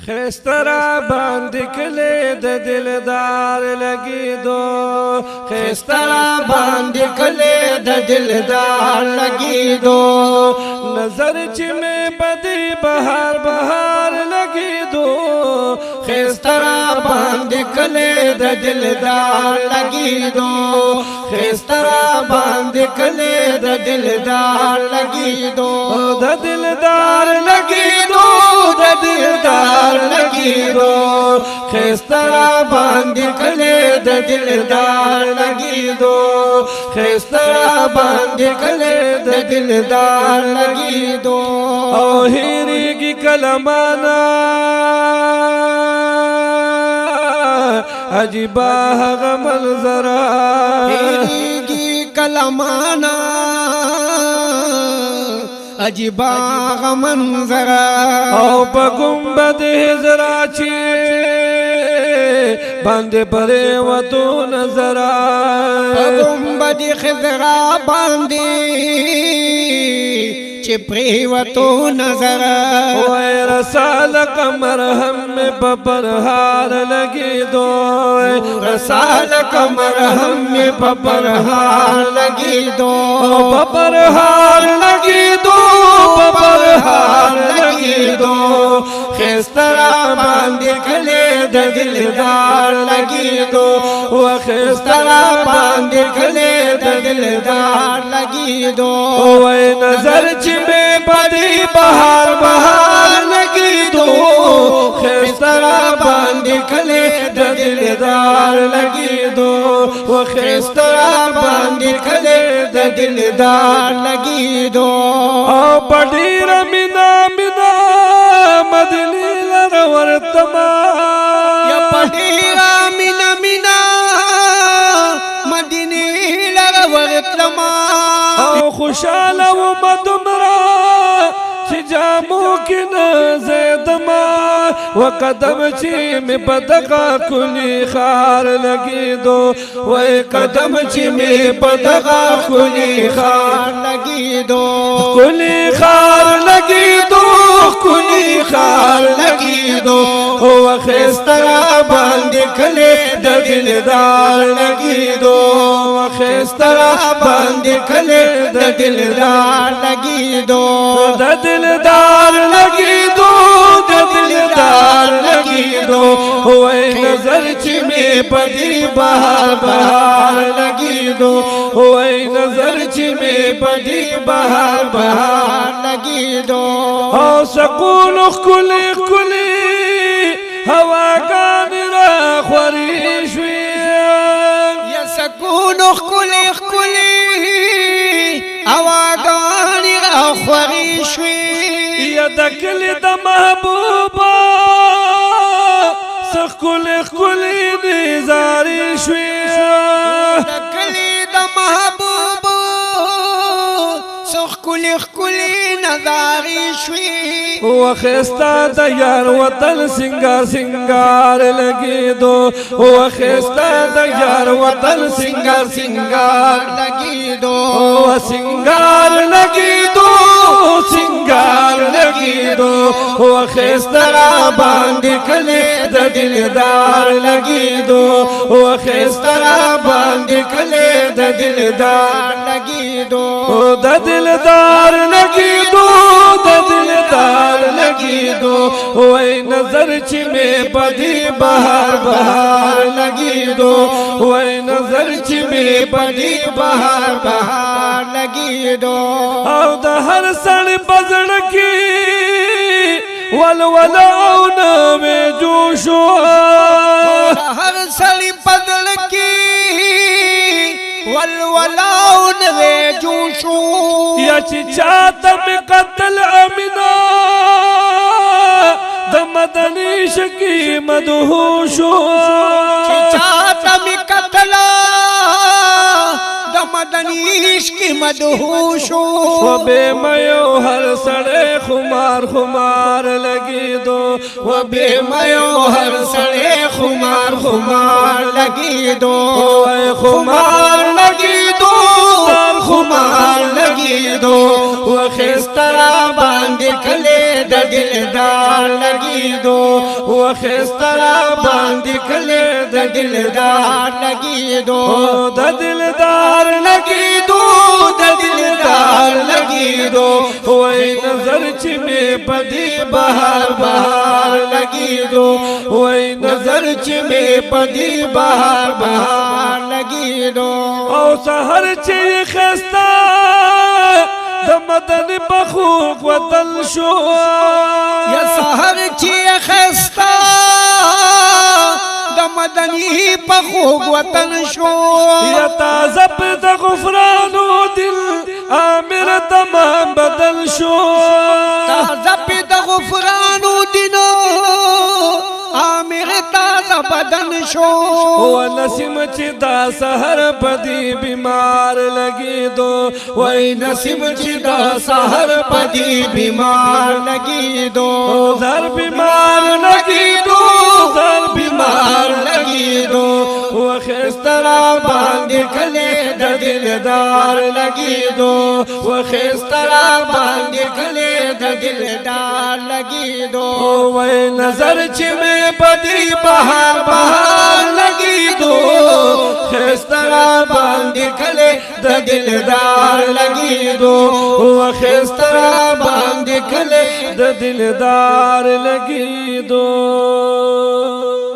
خسترا باندې کله د دلدار لګیدو خسترا باندې کله د دلدار لګیدو نظر چې مې بدی بهار بهار لګیدو خسترا باندې کله د دلدار لګیدو خسترا باندې کله د دلدار لګیدو د دلدار لګیدو د دلدار لګیدو خسترا باندې کله د دلدار لګیدو خسترا باندې کله د دلدار لګیدو او هیریږي کلمانا عجیبا هغه منظر هیریږي کلمانا عجیبا هغه منظر او په ګمبد هزرا چې باندې پرې وته نظر په ګمبد خضرا باندې چې پریوتو نظر وای رسالک مرهم په پرهار لګیدو رسالک مرهم په پرهار لګیدو په پرهار لګیدو په پرهار لګیدو خسترا باندې کله د دلدار لګیدو وخسترا باندې کله د دلدار لګیدو وای نظر چې مې بدی بهار بهار لګیدو خسترا باندې کله د دلدار لګیدو وخسترا باندې کله د دلدار لګیدو او پډیر مینا مینا مدنی لر ورتما یا پډیر مینا مینا مدنی لر ورتما او خوشاله و مدمرا چې جامو کې نه زیدما وقدم چې مې بدغه کلی خار لګیدو وای قدم چې مې بدغه کلی خار لګیدو کلی خار لګیدو کلی خار لګیدو او خسترا باندې کله د دلدار لګیدو خسترا باندې کله د دلدار لګیدو د دلدار لګیدو د دلدار لګیدو وای نظر چې مې پدی بهار بهار لګیدو وای نظر چې مې پدی بهار بهار لګیدو او سکون خلی خلی هواګان را خوري شوي یا سکون خلی خلی هواګان را خوري شوي یا د کلی د محبوبا سخل خلی نزاري شوي د کلی د محبوبا کلی کلی نظاری شوي وخستا د یار وطن سنگار سنگار لګیدو وخستا د یار وطن سنگار سنگار لګیدو سنگار لګیدو سنگار لګیدو وخسترا باندې کله د دلدار لګیدو وخسترا باندې کله د دلدار لګیدو د دلدار لګیدو د دلدار لګیدو وای نظر چې مې بدی بهار بهار لګیدو وای نظر چې مې بدی بهار بهار لګیدو او د هر سړی بزړ کې ولولاو نه مې جوشو هر سړی بزړ کې ولولاو نه جوشو یا چې چاته مې قتل امنا د مدني شکی مدهوشو چې چاته مې قتل د مدني عشق مدهوشو و بے میو ہر سڑے خمار خمار لګیدو و بے میو ہر سڑے خمار خمار لګیدو خمار لګیدو خمار لګیدو و خسترا باندې کله د دلدار لګي دو وخسترا باندې کله د دلدار لګي دو د دلدار لګي دو د دلدار لګي دو وای نظر چې مې پدی بهار بهار لګي دو وای نظر چې مې پدی بهار بهار لګي دو او سحر چې خستا د مدن بخوک وطن شو یا سحر چې خستا د مدنی بخوک وطن شو یا تازه د غفرانو دل امر تمام بدل شو تازه د غفرانو دینو امر تازه بدن شو و نسیم چې دا سحر پدی بیمار لګي دو وای نسیم چې دا سحر پدی بیمار لګي دو زر بیمار لګي دو زر بیمار لګي دو وخسترا باندې کله د دلدار لګي دو وخسترا باندې کله د دلدار لګي دو وای نظر چې مې پدی بهار بهار لګي دو خسترا باندې کله د دلدار لګي دو وخسترا باندې کله د دلدار لګي دو